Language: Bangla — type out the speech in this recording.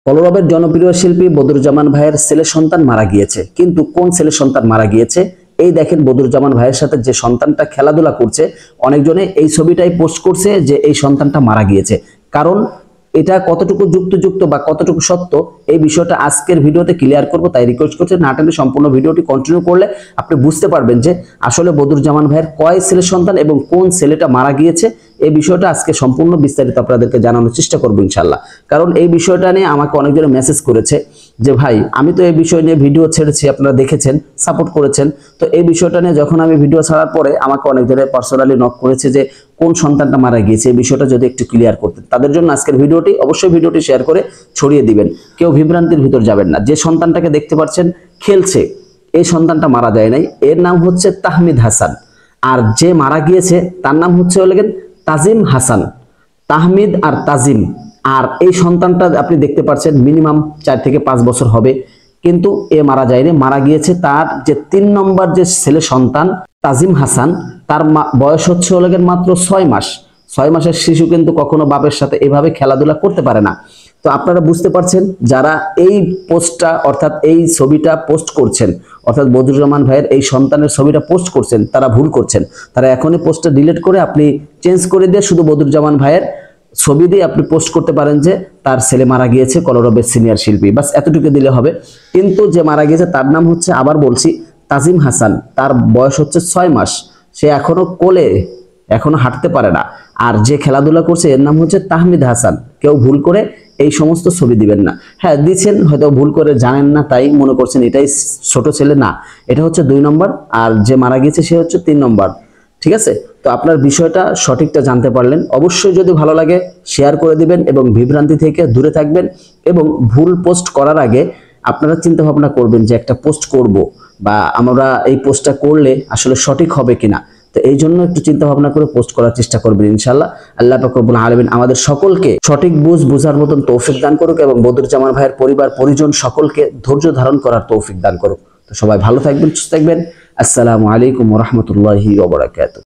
কলরবের জনপ্রিয় শিল্পী বদরুজ্জামান ভাইয়ের ছেলে সন্তান মারা গিয়েছে, কিন্তু কোন ছেলে সন্তান মারা গিয়েছে? এই দেখেন বদরুজ্জামান ভাইয়ের সাথে যে সন্তানটা খেলাধুলা করছে, অনেকজনে এই ছবিটাই পোস্ট করছে যে এই সন্তানটা মারা গিয়েছে। কারণ এটা কতটুকু যুক্তিযুক্ত বা কতটুকু সত্য এই বিষয়টা আজকের ভিডিওতে ক্লিয়ার করব, তাই রিকোয়েস্ট করছি না টেনে সম্পূর্ণ ভিডিওটি কন্টিনিউ করলে আপনি বুঝতে পারবেন যে আসলে বদরুজ্জামান ভাইয়ের কয় ছেলে সন্তান এবং কোন ছেলেটা মারা গিয়েছে। এই বিষয়টা আজকে সম্পূর্ণ বিস্তারিত আপনাদেরকে জানানোর চেষ্টা করব ইনশাআল্লাহ। কারণ এই বিষয়টা নিয়ে আমাকে অনেকজনে মেসেজ করেছে যে ভাই আমি তো এই বিষয় নিয়ে ভিডিও ছেড়েছি, আপনারা দেখেছেন, সাপোর্ট করেছেন, তো এই বিষয়টা নিয়ে যখন আমি ভিডিও ছাড়ার পরে আমাকে অনেকজনে পার্সোনালি নক করেছে যে কোন সন্তানটা মারা গিয়েছে, এই বিষয়টা যদি একটু ক্লিয়ার করতেন। তাদের জন্য আজকের ভিডিওটি, অবশ্যই ভিডিওটি শেয়ার করে ছড়িয়ে দিবেন, কেউ বিভ্রান্তির ভিতর যাবেন না। যে সন্তানটাকে দেখতে পাচ্ছেন খেলছে, এই সন্তানটা মারা যায় নাই, এর নাম হচ্ছে তাহমিদ হাসান। আর যে মারা গিয়েছে তার নাম হচ্ছে তাজিম হাসান। তাহমিদ আর তাজিম, আর এই সন্তানটা আপনি দেখতে পাচ্ছেন মিনিমাম 4 থেকে 5 বছর হবে, কিন্তু এ মারা যায়নি, মারা গিয়েছে তার যে 3 নম্বর যে ছেলে সন্তান তাজিম হাসান, তার বয়স হচ্ছে মাত্র 6 মাস। 6 মাসের শিশু কিন্তু কখনো বাপের সাথে এভাবে খেলাধুলা করতে পারে না। তো আপনারা বুঝতে পারছেন যারা এই পোস্টটা অর্থাৎ এই ছবিটা পোস্ট করছেন, অর্থাৎ বদরুজ্জামান ভাইয়ের এই সন্তানের ছবিটা পোস্ট করছেন, তারা ভুল করছেন। তারা এখনই পোস্টটা ডিলিট করে আপনি চেঞ্জ করে দিয়ে শুধু বদরুজ্জামান ভাইয়ের ছবি দিয়ে আপনি পোস্ট করতে পারেন যে তার ছেলে মারা গিয়েছে, কলরবের সিনিয়র শিল্পী, বাস এতটুকু দিলে হবে। কিন্তু যে মারা গিয়েছে তার নাম হচ্ছে, আবার বলছি, তাজিম হাসান। তার বয়স হচ্ছে 6 মাস, সে এখনো কোলে, এখনো হাঁটতে পারে না। আর যে খেলাধুলা করছে এর নাম হচ্ছে তাহমিদ হাসান। কেউ ভুল করে এই সমস্ত ছবি দিবেন না। হ্যাঁ দিচ্ছেন, হয়তো ভুল করে জানেন না তাই মনে করছেন এটাই ছোট ছেলে, না, এটা হচ্ছে 2 নম্বর, আর যে মারা গিয়েছে সে হচ্ছে 3 নম্বর। ঠিক আছে? তো আপনার বিষয়টা সঠিকটা জানতে পারলেন। অবশ্যই যদি ভালো লাগে শেয়ার করে দিবেন এবং বিভ্রান্তি থেকে দূরে থাকবেন। এবং ভুল পোস্ট করার আগে আপনারা চিন্তা ভাবনা করবেন যে একটা পোস্ট করব বা আমরা এই পোস্টটা করলে আসলে সঠিক হবে কিনা। তো এই জন্য একটু চিন্তা ভাবনা করে পোস্ট করার চেষ্টা করবেন ইনশাআল্লাহ। আল্লাহ পাক রব্বুল আলামিন আমাদের সকলকে সঠিক বোঝার মতন তৌফিক দান করুক এবং বদরুজ্জামান ভাইয়ের পরিবার পরিজন সকলকে ধৈর্য ধারণ করার তৌফিক দান করুক। তো সবাই ভালো থাকবেন, সুস্থ থাকবেন। আসসালামু আলাইকুম ওয়া রাহমাতুল্লাহি ওয়া বারাকাতুহু।